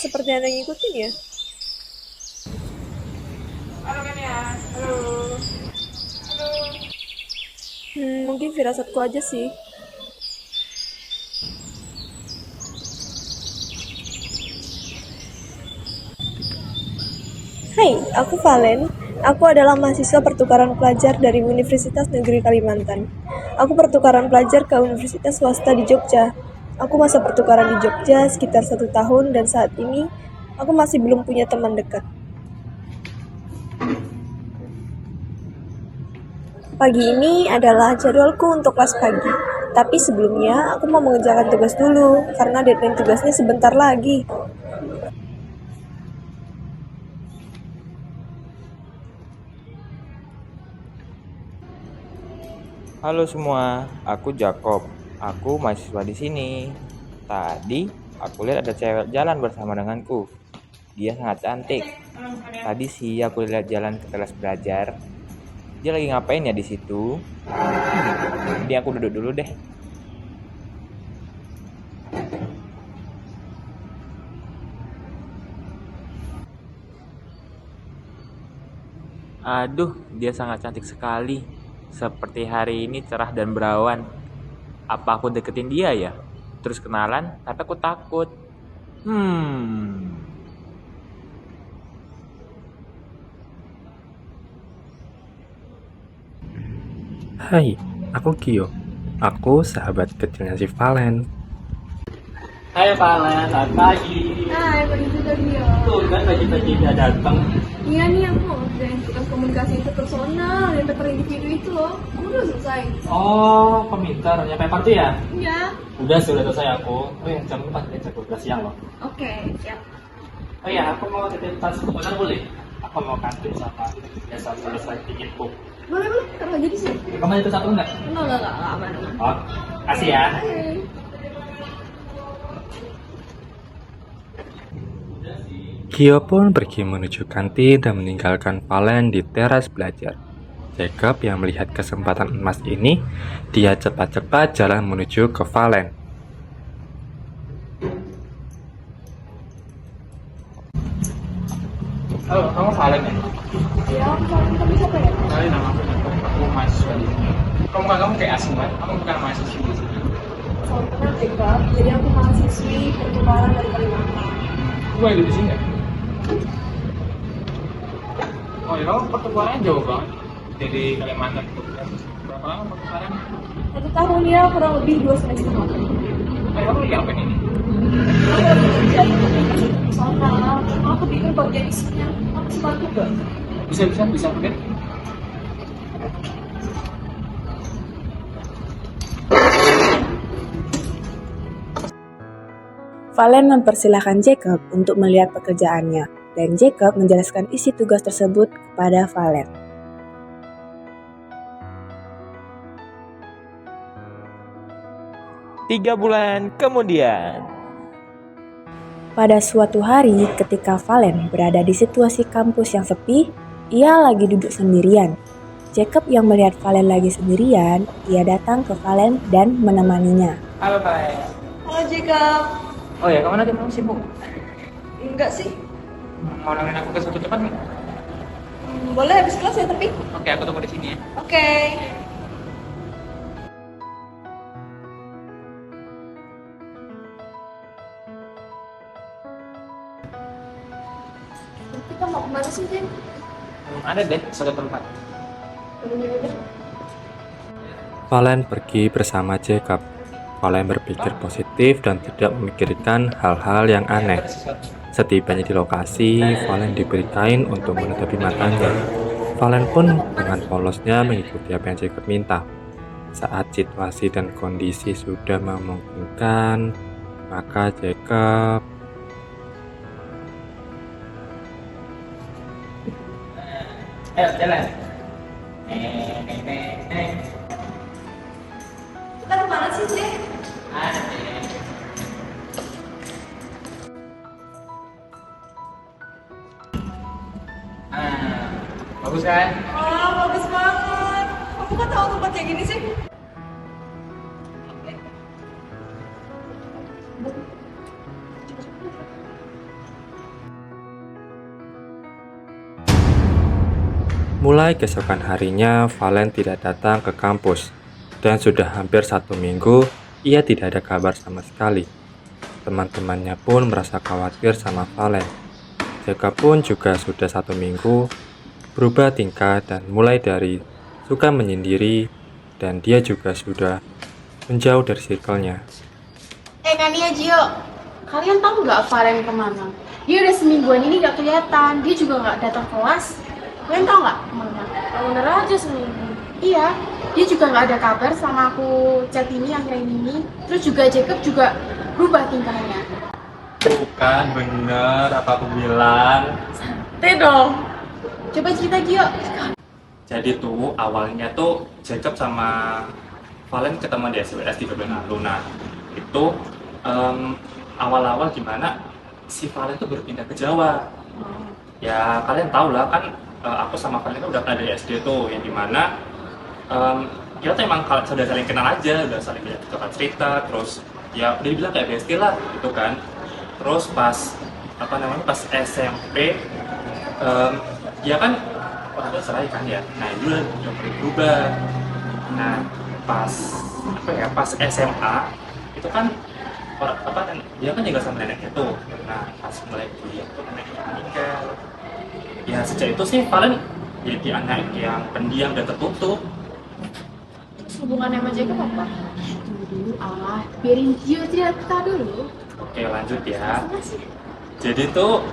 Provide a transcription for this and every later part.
seperti ada yang ngikutin ya? Halo kan ya? Halo. Mungkin firasatku aja sih. Hai, aku Valen. Aku adalah mahasiswa pertukaran pelajar dari Universitas Negeri Kalimantan. Aku pertukaran pelajar ke Universitas Swasta di Jogja. Aku masa pertukaran di Jogja sekitar 1 tahun dan saat ini aku masih belum punya teman dekat. Pagi ini adalah jadwalku untuk kelas pagi. Tapi sebelumnya aku mau mengerjakan tugas dulu karena deadline tugasnya sebentar lagi. Halo semua, aku Jacob. Aku mahasiswa di sini. Tadi aku lihat ada cewek jalan bersama denganku. Dia sangat cantik. Tadi sih aku lihat jalan ke kelas belajar. Dia lagi ngapain ya di situ? Jadi aku duduk dulu deh. Aduh, dia sangat cantik sekali. Seperti hari ini cerah dan berawan. Apa aku deketin dia ya? Terus kenalan, tapi aku takut. Hmm. Hai, aku Gio. Aku sahabat kecilnya si Valen. Hai Valen, selamat pagi. Hai, pagi juga dia. Tuh kan pagi-pagi udah datang. Iya nih aku ngerjain tugas komunikasi interpersonal yang paper individu itu loh. Kamu udah selesai? Oh, komputer, ya paper tuh ya? Iya. Udah sih, udah selesai aku. Oh ya, jam 4, jam 12 siang loh. Oke, siap. Oh ya, aku mau titip tas komputer boleh? Aku mau kantin sama biasa selesai bikin book. Boleh, taruh aja di sini. Kamu itu satu enggak? Enggak, aman. Oh, kasih ya. Oke. Gio pun pergi menuju kantin dan meninggalkan Valen di teras belajar. Jacob yang melihat kesempatan emas ini, dia cepat-cepat jalan menuju ke Valen. Halo, kamu Valen ya? Ya, kamu siapa ya? Kenalin nama aku Jacob, aku mahasiswa di sini. Kamu kayak asing banget, kamu bukan mahasiswa di sini. Soalnya Jacob, jadi aku mahasiswi pertukaran dari Kalimantan. Gue hidup di sini nggak? Oh ya, kamu pertukarannya jauh banget dari Kalimantan ke Jogja. Berapa lama pertukaran? 1 tahun ya, kurang lebih 2 semester. Kamu lagi apa ini? Aku lagi kerja di personal. Aku bikin bagian isinya. Aku bisa bantu gak? Bisa mungkin. Valen mempersilahkan Jacob untuk melihat pekerjaannya, dan Jacob menjelaskan isi tugas tersebut kepada Valen. Tiga bulan kemudian. Pada suatu hari, ketika Valen berada di situasi kampus yang sepi, ia lagi duduk sendirian. Jacob yang melihat Valen lagi sendirian, ia datang ke Valen dan menemaninya. Halo Pak. Halo Jacob. Oh ya, kamu sibuk? Enggak sih. Mau nemenin aku ke suatu tempat nih? Boleh habis kelas ya tapi? Oke, aku tunggu di sini ya. Oke. Kita mau kemana sih, Jen? Ada deh suatu tempat. Yaudah. Valen pergi bersama Jacob. Valen berpikir positif dan tidak memikirkan hal-hal yang aneh. Setibanya di lokasi, Valen diberi kain untuk menutupi matanya. Valen pun dengan polosnya mengikuti apa yang Jacob minta. Saat situasi dan kondisi sudah memungkinkan, maka Jacob Ayo, jalan. Kita kemana sih, Jen? Ada deh. Bagus kan? Wah, bagus banget. Kamu kok tahu tempat kayak gini sih? Mulai keesokan harinya, Valen tidak datang ke kampus, dan sudah hampir 1 minggu ia tidak ada kabar sama sekali. Teman-temannya pun merasa khawatir sama Valen. Jacob pun juga sudah 1 minggu berubah tingkah dan mulai dari suka menyendiri, dan dia juga sudah menjauh dari circle-nya. Kania Gio, kalian tahu nggak Valen kemana? Dia udah semingguan ini nggak kelihatan, dia juga nggak datang kelas. Kalian tahu nggak kemana? Bener aja seminggu. Iya, dia juga nggak ada kabar sama aku chat ini akhir ini. Terus juga Jacob juga berubah tingkahnya. Bukan bener apa aku bilang. Teh dong. Coba cerita Gio. Jadi tuh awalnya tuh Jacob sama Valen ketemu di SWS di bulan lalu. Nah itu awal-awal gimana si Valen tuh berpindah ke Jawa. Ya kalian tau lah kan, aku sama Valen kan udah pernah dari SD tuh, yang dimana kita tuh emang sudah saling kenal aja, udah saling cerita, terus ya udah dibilang kayak bestie lah gitu kan. Terus pas pas SMP ya kan orang tuh cerai kan ya, nah itu udah mulai berubah. Nah pas pas SMA itu kan dia kan tinggal sama neneknya tuh. Nah pas mulai kuliah tuh neneknya meninggal. Ya sejak itu sih Valen jadi anak yang pendiam dan tertutup. Hubungannya sama Jacob apa? Tunggu dulu, biarin Gio cerita dulu. Oke lanjut ya. Jadi tuh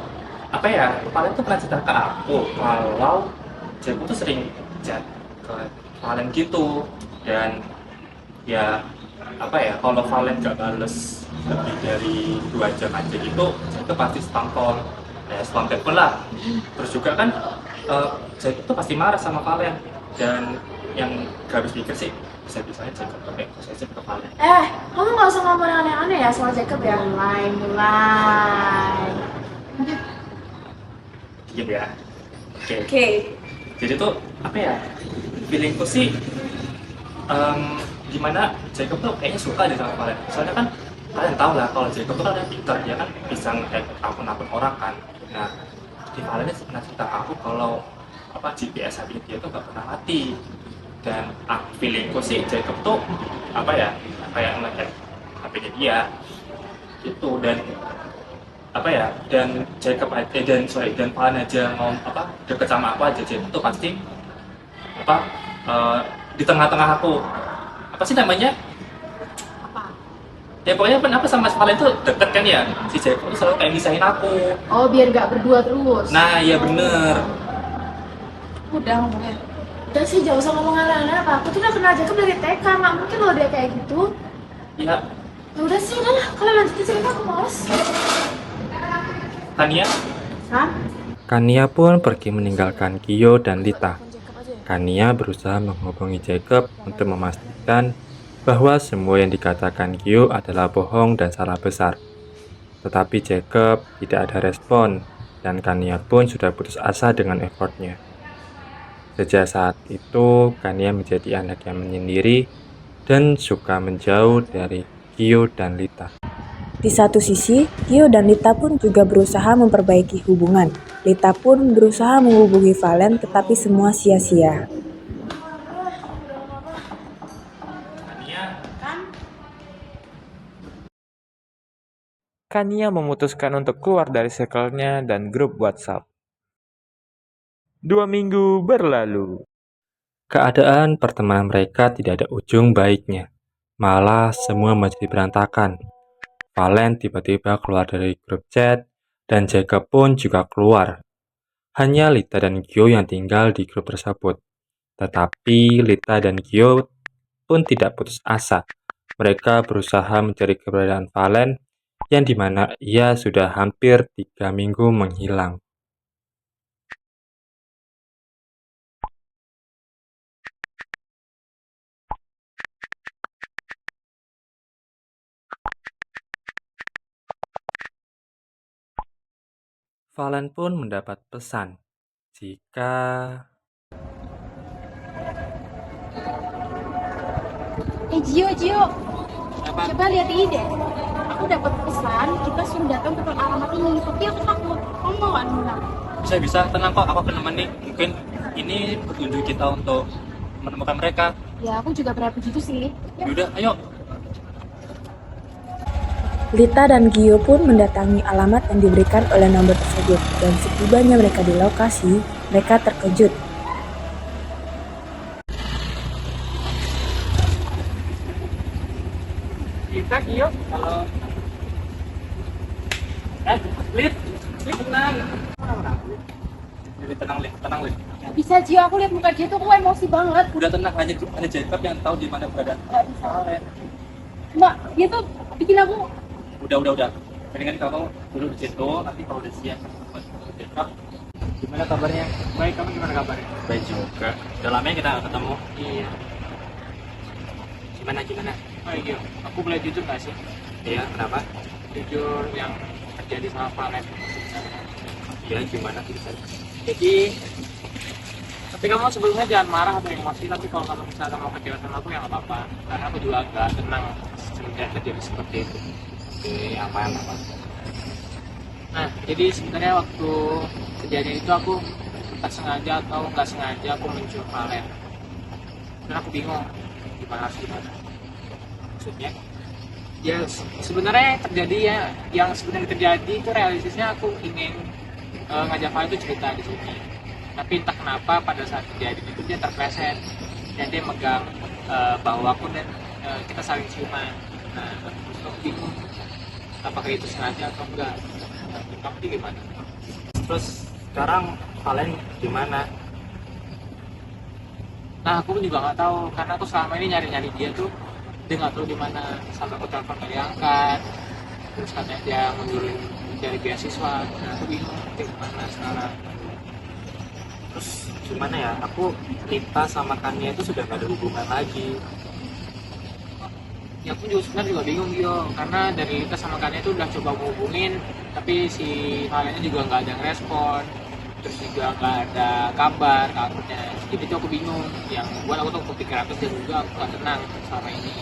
Valen tuh pernah cerita ke aku kalau Jacob tuh sering chat ke Valen gitu, dan ya kalau Valen gak bales lebih dari 2 jam aja gitu, Jacob pasti spam call, spam telepon lah. Terus juga kan Jacob tuh pasti marah sama Valen, dan yang gak habis pikir sih bisa-bisanya Jacob pakai posesif ke Valen. Kamu nggak usah ngomong aneh-aneh ya soal Jacob ya. Mulai. Gitu ya. Oke. Jadi tuh feelingku sih gimana Jacob tuh kayaknya suka deh sama Valen. Soalnya kan kalian tahu lah kalau Jacob tuh kan pintar, dia kan bisa nge-hack akun-akun orang kan. Nah di Valen pernah cerita ke aku kalau GPS HP dia tuh gak pernah mati, dan feelingku sih Jacob tuh kayak nge-hack HP-nya dia gitu. Dan dan Jacob dan Valen aja mau deket sama aku aja, Jacob tuh pasti di tengah-tengah aku, apa sih namanya, ya pokoknya sama Valen tuh deket kan ya. Si Jacob tuh selalu kayak misahin aku. Oh, biar gak berdua terus. Nah iya bener. Udah ngomongnya. Udah sih, jauh usah ngomong aneh-aneh. Aku tuh udah kenal Jacob dari TK, nggak mungkin loh dia kayak gitu. Ya Udah sih, udah lah. Kalian lanjutin cerita, aku males. Tania. Kania pun pergi meninggalkan Gio dan Lita. Kania berusaha menghubungi Jacob untuk memastikan bahwa semua yang dikatakan Gio adalah bohong dan salah besar. Tetapi Jacob tidak ada respon, dan Kania pun sudah putus asa dengan effortnya. Sejak saat itu, Kania menjadi anak yang menyendiri dan suka menjauh dari Gio dan Lita. Di satu sisi, Gio dan Lita pun juga berusaha memperbaiki hubungan. Lita pun berusaha menghubungi Valen, tetapi semua sia-sia. Kania memutuskan untuk keluar dari circle-nya dan grup WhatsApp. 2 minggu berlalu. Keadaan pertemanan mereka tidak ada ujung baiknya. Malah semua menjadi berantakan. Valen tiba-tiba keluar dari grup chat, dan Jacob pun juga keluar. Hanya Lita dan Gio yang tinggal di grup tersebut. Tetapi Lita dan Gio pun tidak putus asa. Mereka berusaha mencari keberadaan Valen, yang dimana ia sudah hampir 3 minggu menghilang. Valen pun mendapat pesan jika Gio, coba lihat ini deh. Aku dapat pesan, kita suruh datang ke alamat ini. Tapi aku takut, kamu mau nggak nolak? Bisa tenang kok, aku akan nemenin. Mungkin ini petunjuk kita untuk menemukan mereka. Ya, aku juga berharap begitu sih. Yaudah, ayo. Lita dan Gio pun mendatangi alamat yang diberikan oleh nomor tersebut, dan setibanya mereka di lokasi, mereka terkejut. Kita Gio kalau Lid tenang. Lid tenang, Lid. Gak bisa, Gio, aku lihat muka dia tuh aku emosi banget. Udah tenang, hanya Jacob yang tahu di mana keberadaan Valen. Mbak, dia tuh bikin aku Udah. Mendingan kamu dulu di situ, nanti kalau udah siap Jacob. Gimana kabarnya? Baik, kamu gimana kabarnya? Baik juga. Udah lama ya kita nggak ketemu. Iya. Gimana? Oh iya, aku boleh jujur nggak sih? Iya, kenapa? Jujur yang terjadi sama Valen. Iya, gimana bisa? Jadi, tapi kamu sebelumnya jangan marah atau emosi, tapi kalau kamu misalnya mau kecewa sama aku ya nggak apa-apa. Karena aku juga agak tenang semenjak terjadi seperti itu. Oke, aman. Nah, jadi sebenarnya waktu kejadian itu aku entah sengaja atau nggak sengaja aku mencium Valen. Dan aku bingung gimana. Maksudnya, ya sebenarnya yang terjadi ya, yang sebenarnya terjadi itu realistisnya aku ingin ngajak Valen itu cerita di sini. Tapi entah kenapa pada saat kejadian itu dia terpleset dan dia megang bahu aku dan kita saling ciuman. Nah, terus aku bingung apakah itu sengaja atau enggak. Kamu gimana? Terus sekarang Valen gimana? Nah, aku juga nggak tahu karena aku selama ini nyari dia tuh dia nggak tahu di mana. Sampai aku telepon nggak diangkat, terus katanya dia mundurin dari beasiswa. Nah, aku bingung dia gimana sekarang. Terus gimana ya? Kita sama Kania itu sudah nggak ada hubungan lagi. Ya aku juga sebenarnya juga bingung karena dari Lita sama Kania itu udah coba menghubungin, tapi si Valennya juga nggak ada respon, terus juga nggak ada kabar kabarnya. Jadi tuh aku bingung, yang buat aku tuh kepikiran terus dan juga aku nggak tenang selama ini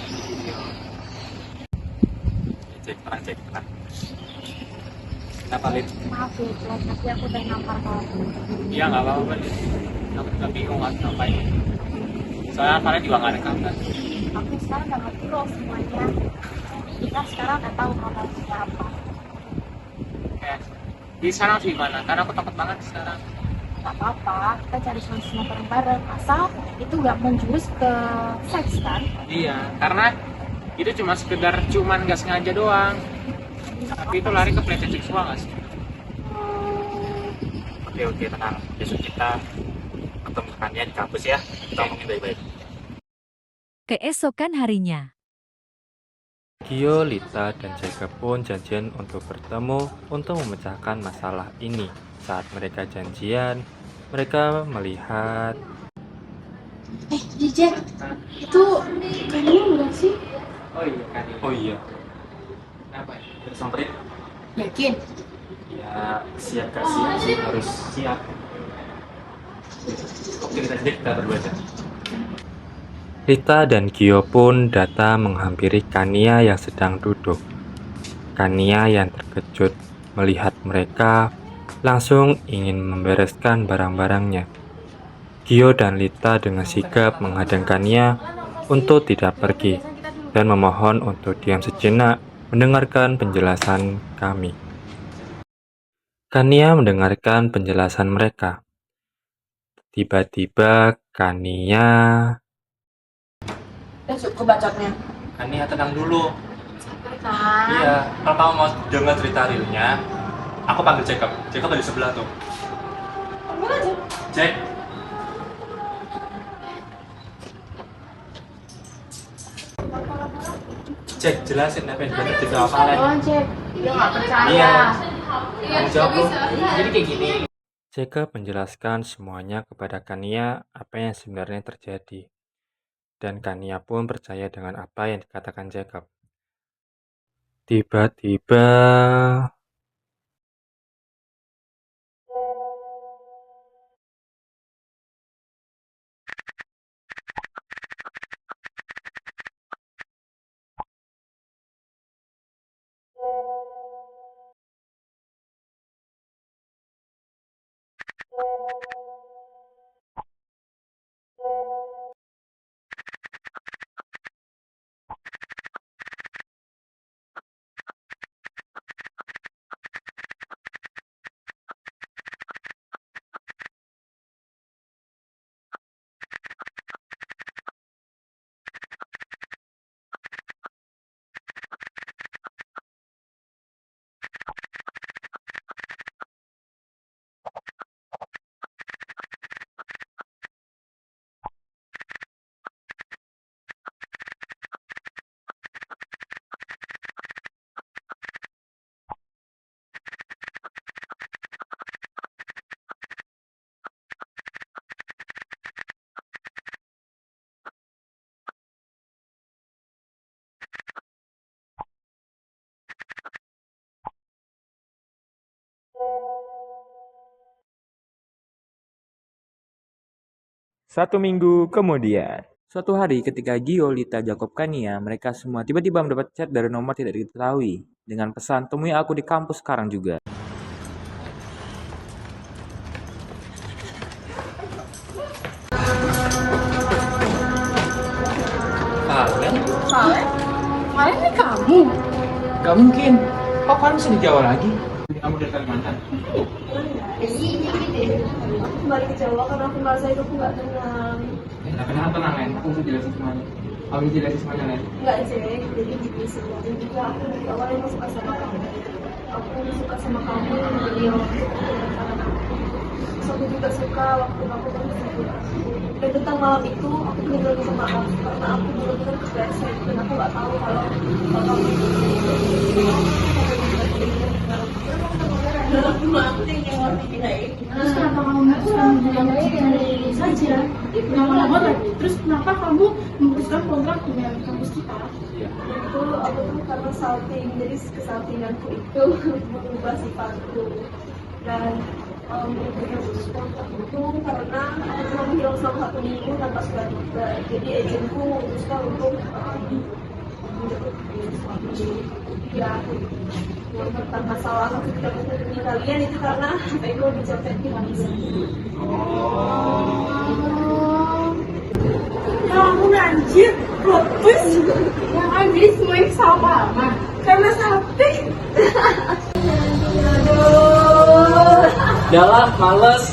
gitu. Cek tenang. Kenapa Lid? maaf ya, tapi aku udah nampar kamu. Iya nggak apa-apa Lid. Aku juga bingung harus ngapain. Soalnya Valen juga nggak ada kabar. Aku sekarang udah ngerti loh semuanya. Kita sekarang udah tahu kamu siapa. Di sana harus gimana? Karena aku takut banget sekarang. Gak apa-apa, kita cari solusinya bareng-bareng. Asal itu gak menjurus ke seks kan? Iya, karena itu cuma sekedar cuman nggak sengaja doang. Tapi itu lari ke pelecehan seksual nggak sih? Oke, tenang. Besok kita ketemukannya di kampus ya. Kita ngomongin baik-baik. Keesokan harinya. Gio, Lita, dan Jacob pun janjian untuk bertemu untuk memecahkan masalah ini. Saat mereka janjian, mereka melihat Jack, itu kayaknya enggak sih? Oh iya. Kenapa ya? Kita samperin? Yakin? Ya, siap gak siap sih, harus siap. Oke, kita berdua aja. Lita dan Gio pun datang menghampiri Kania yang sedang duduk. Kania yang terkejut melihat mereka langsung ingin membereskan barang-barangnya. Gio dan Lita dengan sigap menghadang Kania untuk tidak pergi dan memohon untuk diam sejenak mendengarkan penjelasan kami. Kania mendengarkan penjelasan mereka. Tiba-tiba Kania Udah cukup bacotnya. Kania tenang dulu. Nah, Iya, kalau kamu mau dengar cerita realnya, aku panggil Jacob. Jacob ada di sebelah tuh. ambil aja. Jack. Jack, jelasin apa yang terjadi sama Valen. Oh, Jack, dia gak percaya. Iya. Kamu jawab tuh. Jadi kayak gini. Jacob menjelaskan semuanya kepada Kania apa yang sebenarnya terjadi. Dan Kania pun percaya dengan apa yang dikatakan Jacob. Tiba-tiba 1 minggu kemudian. Suatu hari ketika Gio, Lita, Jakob, Kania, mereka semua tiba-tiba mendapat chat dari nomor tidak diketahui dengan pesan temui aku di kampus sekarang juga. Valen? Valen? Valen ini kamu? Gak mungkin. Kok kalian bisa di Jawa lagi? Kamu dari Kalimantan? Aku kembali ke Jawa karena aku merasa itu aku nggak tenang. Nah, kenapa Nen? Aku bisa jelasin semuanya. Aku bisa jelasin semuanya, Nen. Nggak Jack, jadi gini sebenarnya juga aku dari awal emang suka sama kamu. Aku suka sama kamu dari awal terus aku juga suka waktu kamu tersebut. Dan tentang malam itu aku benar-benar minta maaf karena aku benar-benar kepleset dan aku nggak tahu kalau kamu Terus kenapa kamu memutuskan bilang saja? Lama-lama lagi. Terus kenapa kamu memutuskan kontrak dengan kampus kita? itu aku tuh karena salting, jadi kesaltinganku itu mengubah sifatku dan memutus kontrak itu karena aku cuma menghilang selama 1 minggu tanpa surat kabar. Jadi agenku memutuskan untuk ya yang pertama masalah aku tidak menghubungi kalian itu karena aku dicopet di Malaysia. Kamu anjir, plot twist. Yang anjir semua ini salah pahaman. Karena sate. Jalan, males.